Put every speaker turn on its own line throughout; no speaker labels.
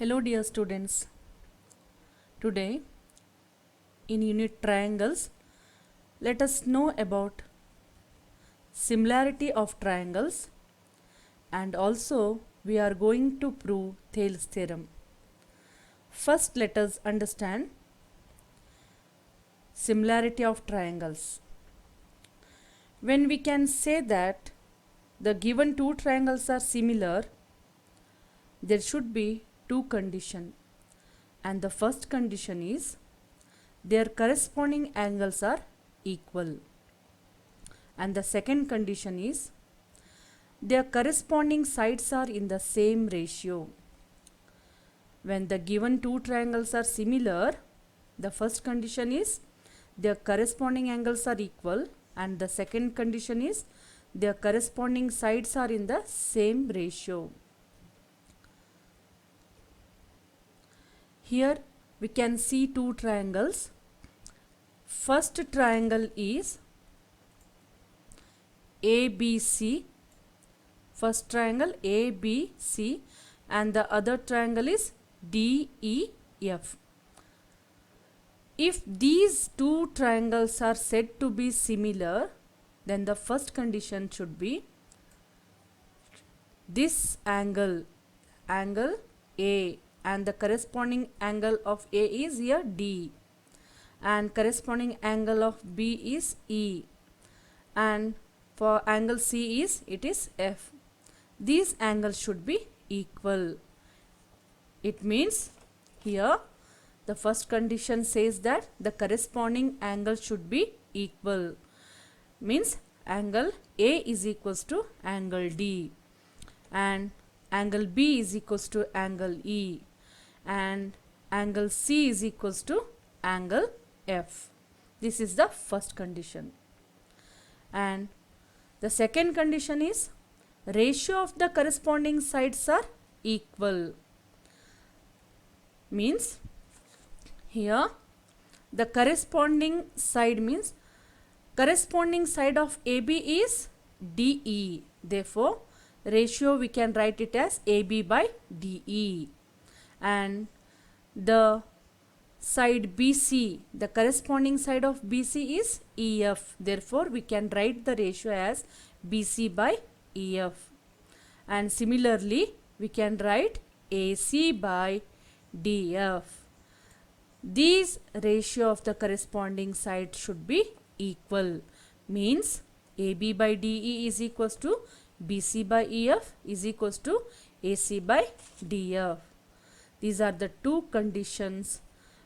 Hello dear students. Today in unit triangles, let us know about similarity of triangles, and also we are going to prove Thales theorem. First let us understand similarity of triangles. When we can say that the given two triangles are similar, there should be two conditions, and the first condition is their corresponding angles are equal, and the second condition is their corresponding sides are in the same ratio. When the given two triangles are similar, the first condition is their corresponding angles are equal, and the second condition is their corresponding sides are in the same ratio. Here we can see two triangles. First triangle is ABC. First triangle ABC, and the other triangle is DEF. If these two triangles are said to be similar, then the first condition should be this angle A, and the corresponding angle of A is here D, and corresponding angle of B is E, and for angle C it is F. These angles should be equal. It means here the first condition says that the corresponding angle should be equal. Means angle A is equals to angle D, and angle B is equals to angle E, and angle C is equals to angle F. This is the first condition. And the second condition is ratio of the corresponding sides are equal. Means here the corresponding side means corresponding side of AB is DE. Therefore, ratio we can write it as AB by DE. And the side BC, the corresponding side of BC is EF. Therefore, we can write the ratio as BC by EF. And similarly, we can write AC by DF. These ratio of the corresponding side should be equal. Means AB by DE is equals to BC by EF is equals to AC by DF. These are the two conditions.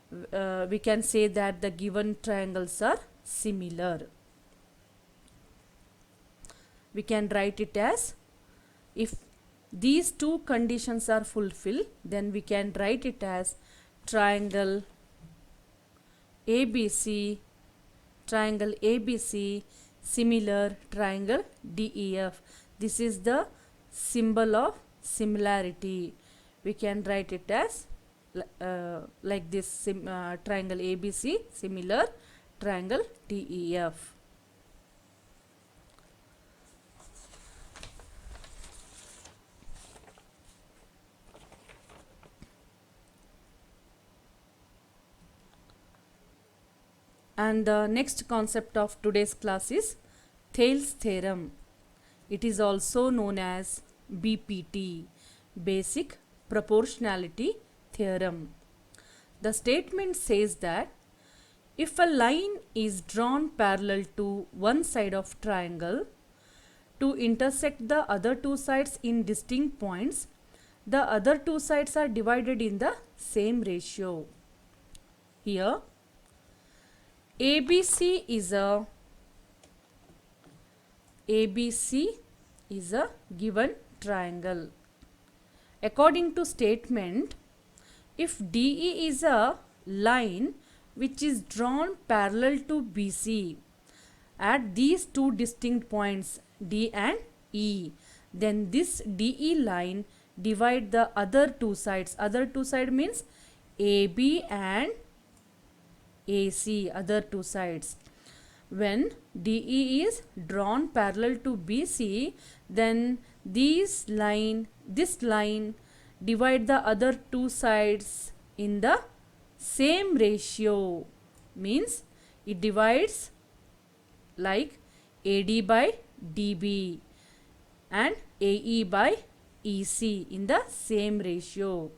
We can say that the given triangles are similar. We can write it as, if these two conditions are fulfilled, then we can write it as triangle ABC similar triangle DEF. This is the symbol of similarity. We can write it as like this, triangle ABC similar triangle DEF. And the next concept of today's class is Thales theorem. It is also known as BPT, basic proportionality theorem. The statement says that if a line is drawn parallel to one side of triangle to intersect the other two sides in distinct points, the other two sides are divided in the same ratio. Here ABC is a given triangle. According to statement, if DE is a line which is drawn parallel to BC at these two distinct points D and E, then this DE line divide the other two sides. Other two side means AB and AC, other two sides. When DE is drawn parallel to BC, then this line divide the other two sides in the same ratio, means it divides like AD by DB and AE by EC in the same ratio.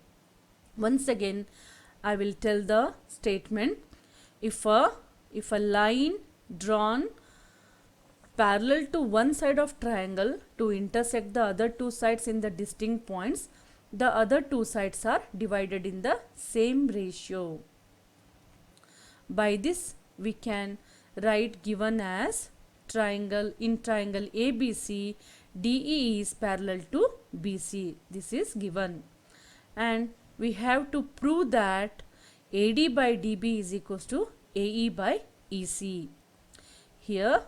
Once again, I will tell the statement. If a line drawn parallel to one side of triangle to intersect the other two sides in the distinct points, the other two sides are divided in the same ratio. By this we can write given as triangle ABC, DE is parallel to BC. This is given, and we have to prove that AD by DB is equals to AE by EC. Here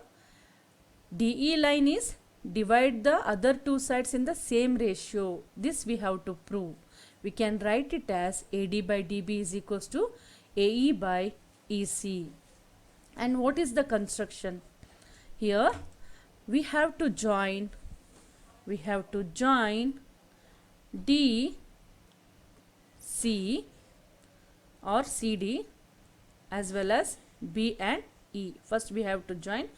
DE line is divide the other two sides in the same ratio. This we have to prove. We can write it as AD by DB is equals to AE by EC. And what is the construction? Here we have to join D, C or CD as well as B and E. First we have to join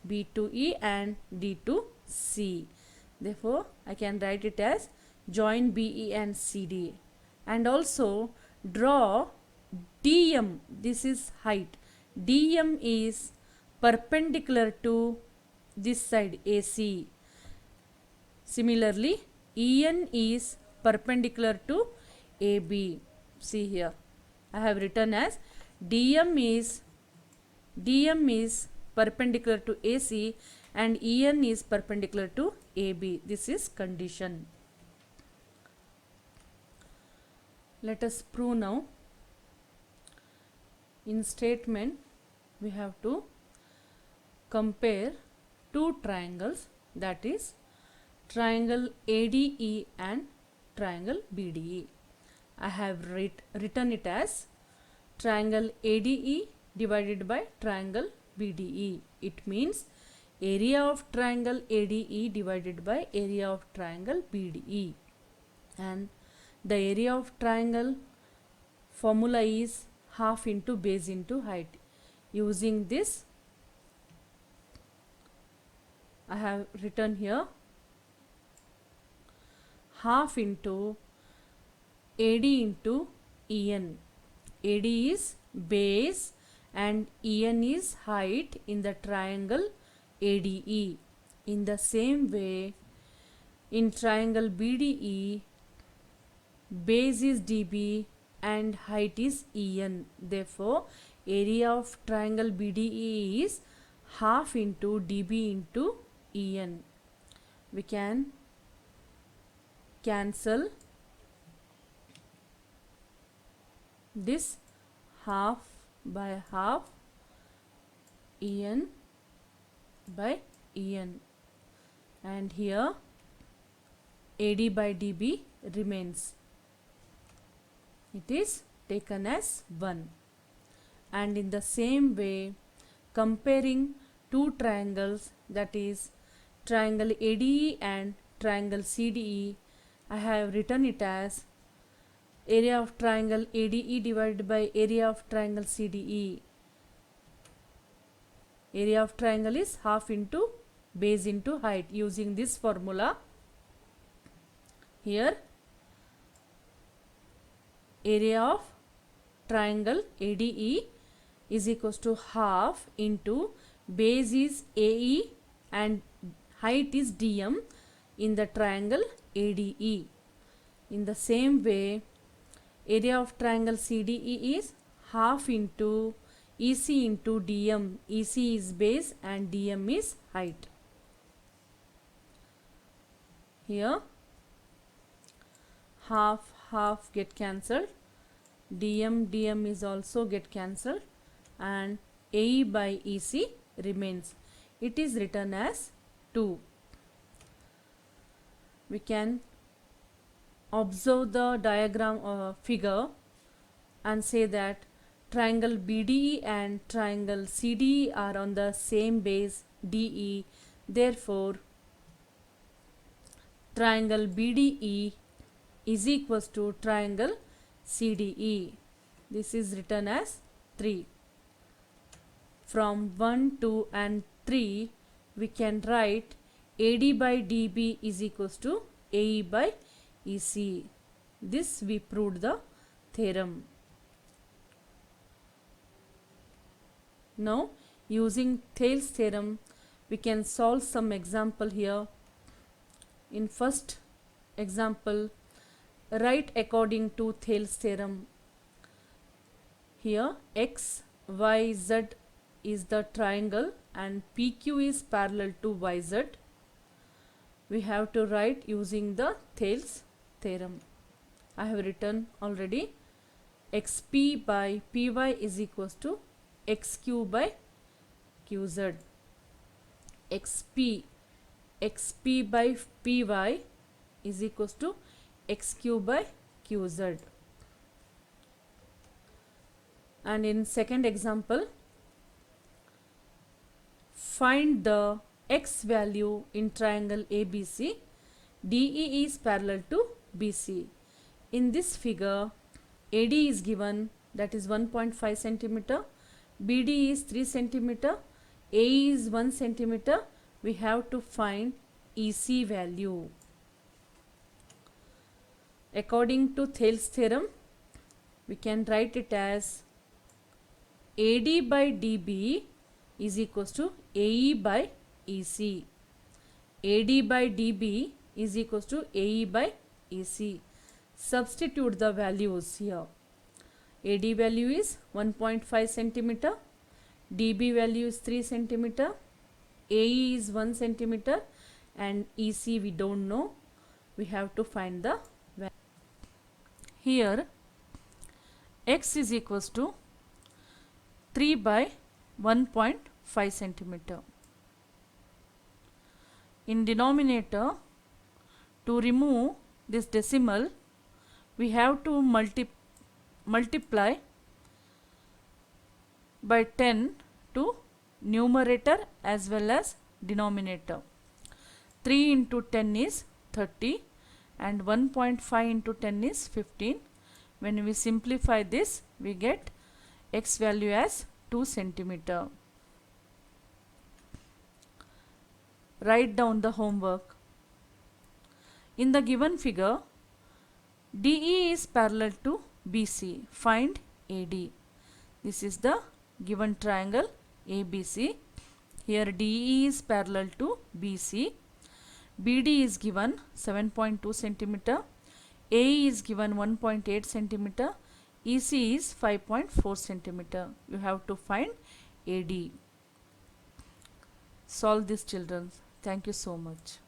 B to E and D to C. Therefore, I can write it as join BE and CD. And also draw DM. This is height. DM is perpendicular to this side AC. Similarly, EN is perpendicular to AB. See here, I have written as DM is perpendicular to AC and EN is perpendicular to AB. This is condition. Let us prove now. In statement, we have to compare two triangles, that is triangle ADE and triangle BDE. I have written it as triangle ADE divided by triangle BDE. It means area of triangle ADE divided by area of triangle BDE. And the area of triangle formula is half into base into height. Using this, I have written here half into AD into EN. AD is base and EN is height in the triangle ADE. In the same way, in triangle BDE, base is DB and height is EN. Therefore, area of triangle BDE is half into DB into EN. We can cancel this half by half, EN by EN, and here AD by DB remains. It is taken as 1. And in the same way, comparing two triangles, that is triangle ADE and triangle CDE, I have written it as area of triangle ADE divided by area of triangle CDE. Area of triangle is half into base into height. Using this formula, here area of triangle ADE is equals to half into base is AE and height is DM in the triangle ADE. In the same way, area of triangle CDE is half into EC into DM. EC is base and DM is height. Here half get cancelled, DM is also get cancelled, and AE by EC remains. It is written as 2. We can observe the diagram figure and say that triangle BDE and triangle CDE are on the same base DE. Therefore, triangle BDE is equals to triangle CDE. This is written as 3. From 1, 2 and 3 we can write AD by DB is equals to AE by EC. This we proved the theorem. Now using Thales theorem we can solve some example here. In first example, write according to Thales theorem. Here x, y, z is the triangle and PQ is parallel to YZ. We have to write using the Thales theorem. I have written already. XP by PY is equals to XQ by QZ. XP by PY is equals to XQ by QZ. And in second example, find the x value in triangle ABC. DE is parallel to BC. In this figure, AD is given, that is 1.5 centimeter. BD is 3 centimeter. AE is 1 centimeter. We have to find EC value. According to Thales theorem, we can write it as AD by DB is equals to AE by EC. AD by DB is equals to AE by EC. Substitute the values here. AD value is 1.5 centimeter. DB value is 3 centimeter. AE is 1 centimeter and EC we don't know. We have to find the value. Here x is equals to 3 by 1.5 centimeter. In denominator, to remove this decimal, we have to multiply by 10 to numerator as well as denominator. 3 into 10 is 30 and 1.5 into 10 is 15. When we simplify this, we get x value as 2 centimeter. Write down the homework. In the given figure, DE is parallel to BC. Find AD. This is the given triangle ABC. Here DE is parallel to BC. BD is given 7.2 centimeter. AE is given 1.8 centimeter. EC is 5.4 centimeter. You have to find AD. Solve this, children. Thank you so much.